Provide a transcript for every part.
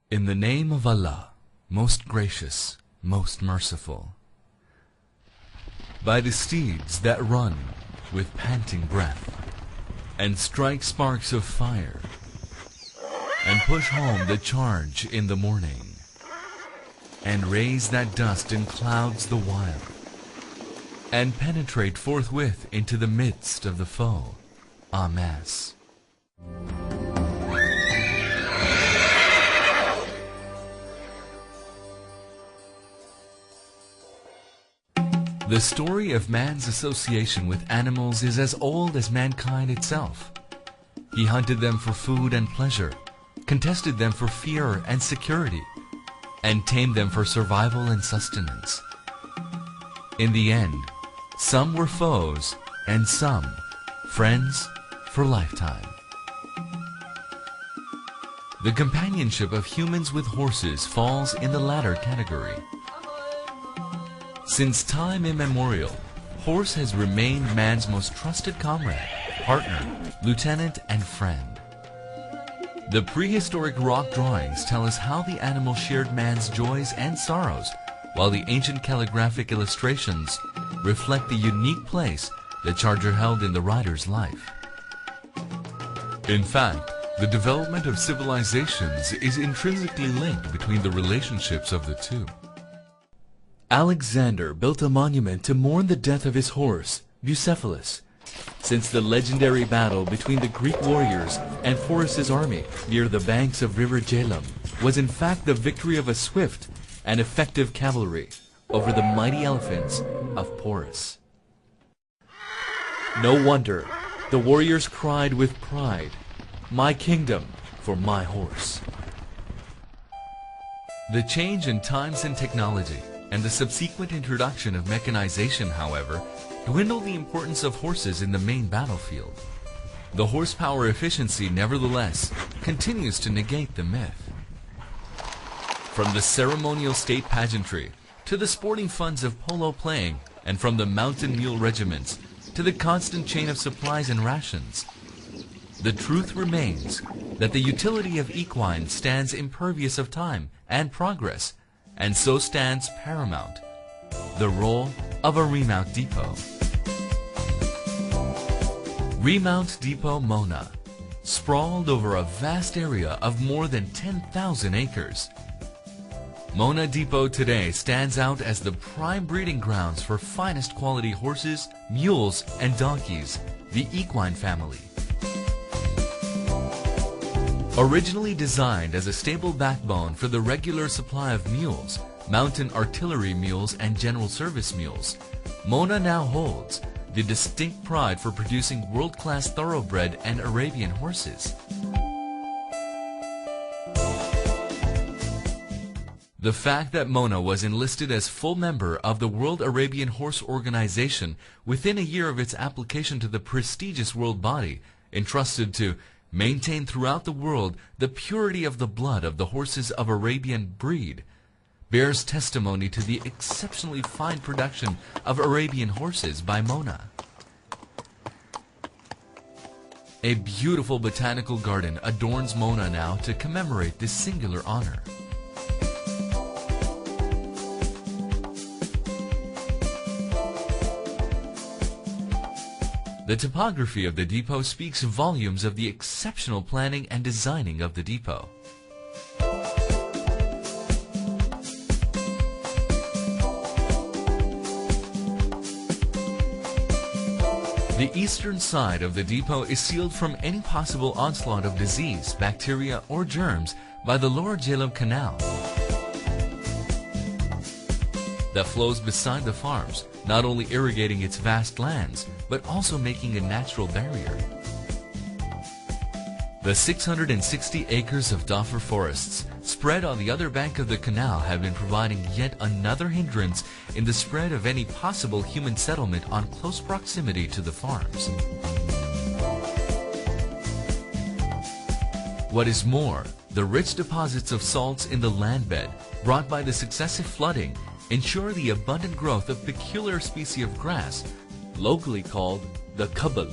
In the name of Allah, most gracious, most merciful. By the steeds that run with panting breath, and strike sparks of fire, and push home the charge in the morning, and raise that dust in clouds the while, and penetrate forthwith into the midst of the foe, en masse. The story of man's association with animals is as old as mankind itself. He hunted them for food and pleasure, contested them for fear and security, and tamed them for survival and sustenance. In the end, some were foes and some friends for lifetime. The companionship of humans with horses falls in the latter category. Since time immemorial, horse has remained man's most trusted comrade, partner, lieutenant, and friend. The prehistoric rock drawings tell us how the animal shared man's joys and sorrows, while the ancient calligraphic illustrations reflect the unique place the charger held in the rider's life. In fact, the development of civilizations is intrinsically linked between the relationships of the two. Alexander built a monument to mourn the death of his horse, Bucephalus, since the legendary battle between the Greek warriors and Porus's army near the banks of River Jhelum was in fact the victory of a swift and effective cavalry over the mighty elephants of Porus. No wonder the warriors cried with pride, "My kingdom for my horse." The change in times and technology and the subsequent introduction of mechanization, however, dwindled the importance of horses in the main battlefield. The horsepower efficiency, nevertheless, continues to negate the myth. From the ceremonial state pageantry to the sporting funds of polo playing, and from the mountain mule regiments to the constant chain of supplies and rations, the truth remains that the utility of equine stands impervious of time and progress, and so stands paramount the role of a remount depot. Remount Depot Mona, sprawled over a vast area of more than 10,000 acres. Mona Depot today stands out as the prime breeding grounds for finest quality horses, mules, and donkeys, the equine family. Originally designed as a stable backbone for the regular supply of mules, mountain artillery mules, and general service mules, Mona now holds the distinct pride for producing world-class thoroughbred and Arabian horses. The fact that Mona was enlisted as full member of the World Arabian Horse Organization within a year of its application to the prestigious world body, entrusted to maintain throughout the world the purity of the blood of the horses of Arabian breed, bears testimony to the exceptionally fine production of Arabian horses by Mona. A beautiful botanical garden adorns Mona now to commemorate this singular honor. The topography of the depot speaks volumes of the exceptional planning and designing of the depot. The eastern side of the depot is sealed from any possible onslaught of disease, bacteria, or germs by the Lower Jhelum Canal that flows beside the farms, not only irrigating its vast lands, but also making a natural barrier. The 660 acres of Dhofar forests spread on the other bank of the canal have been providing yet another hindrance in the spread of any possible human settlement on close proximity to the farms. What is more, the rich deposits of salts in the landbed brought by the successive flooding ensure the abundant growth of peculiar species of grass, locally called the kabul.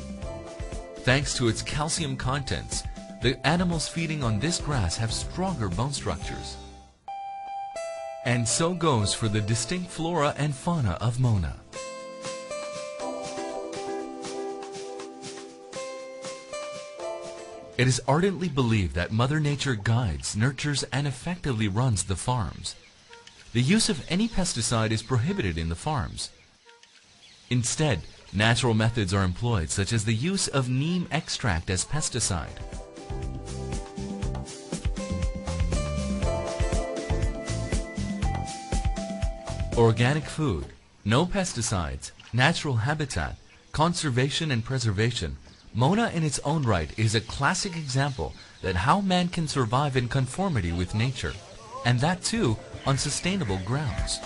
Thanks to its calcium contents, The animals feeding on this grass have stronger bone structures. And so goes for the distinct flora and fauna of Mona. It is ardently believed that Mother Nature guides, nurtures, and effectively runs the farms. The use of any pesticide is prohibited in the farms. Instead, natural methods are employed, such as the use of neem extract as pesticide. Organic food, no pesticides, natural habitat, conservation and preservation. Mona in its own right is a classic example that how man can survive in conformity with nature, and that too on sustainable grounds.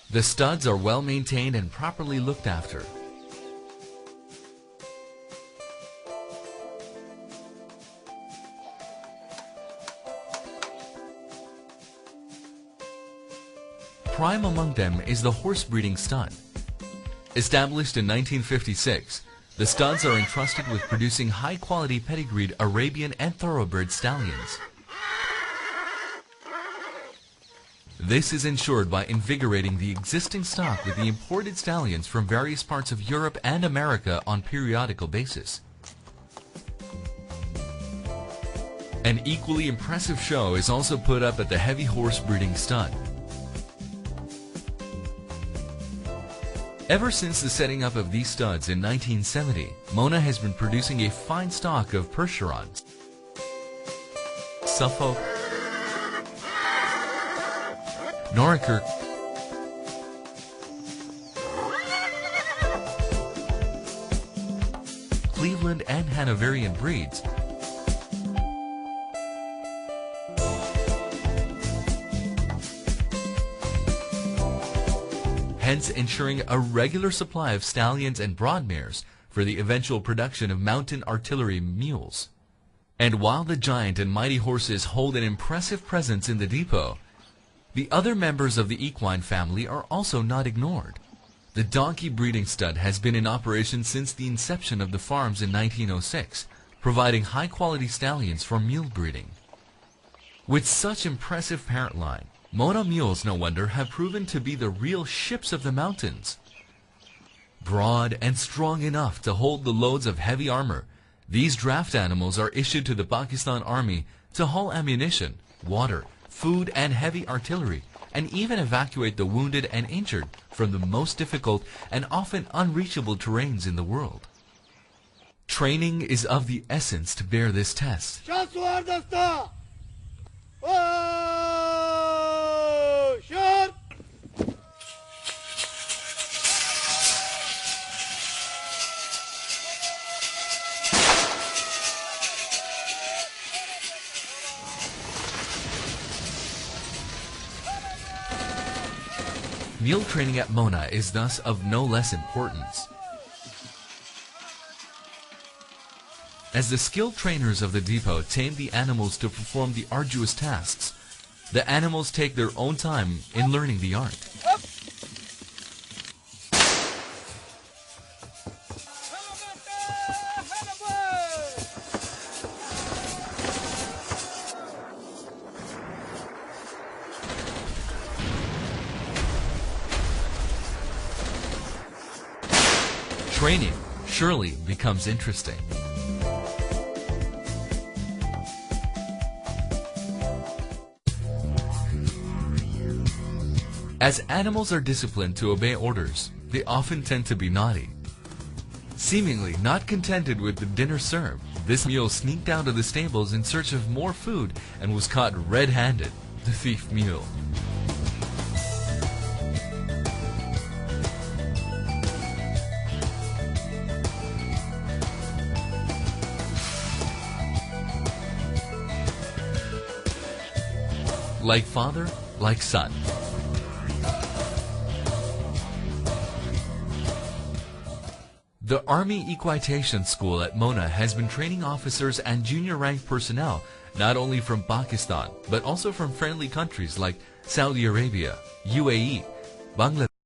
The studs are well maintained and properly looked after. Prime among them is the horse breeding stud. Established in 1956, the studs are entrusted with producing high-quality pedigreed Arabian and thoroughbred stallions. This is ensured by invigorating the existing stock with the imported stallions from various parts of Europe and America on periodical basis. An equally impressive show is also put up at the heavy horse breeding stud. Ever since the setting up of these studs in 1970, Mona has been producing a fine stock of Percherons, Suffolk, Norikirk, Cleveland and Hanoverian breeds, hence ensuring a regular supply of stallions and broadmares for the eventual production of mountain artillery mules. And while the giant and mighty horses hold an impressive presence in the depot, the other members of the equine family are also not ignored. The donkey breeding stud has been in operation since the inception of the farms in 1906, providing high-quality stallions for mule breeding. With such impressive parent line, Mona mules, no wonder, have proven to be the real ships of the mountains. Broad and strong enough to hold the loads of heavy armor, these draft animals are issued to the Pakistan Army to haul ammunition, water, food and heavy artillery, and even evacuate the wounded and injured from the most difficult and often unreachable terrains in the world. Training is of the essence to bear this test. Mule training at Mona is thus of no less importance. As the skilled trainers of the depot tame the animals to perform the arduous tasks, the animals take their own time in learning the art. Training surely becomes interesting. As animals are disciplined to obey orders, they often tend to be naughty. Seemingly not contented with the dinner served, this mule sneaked out of the stables in search of more food and was caught red-handed, the thief mule. Like father, like son. The Army Equitation School at Mona has been training officers and junior rank personnel not only from Pakistan but also from friendly countries like Saudi Arabia, UAE, Bangladesh,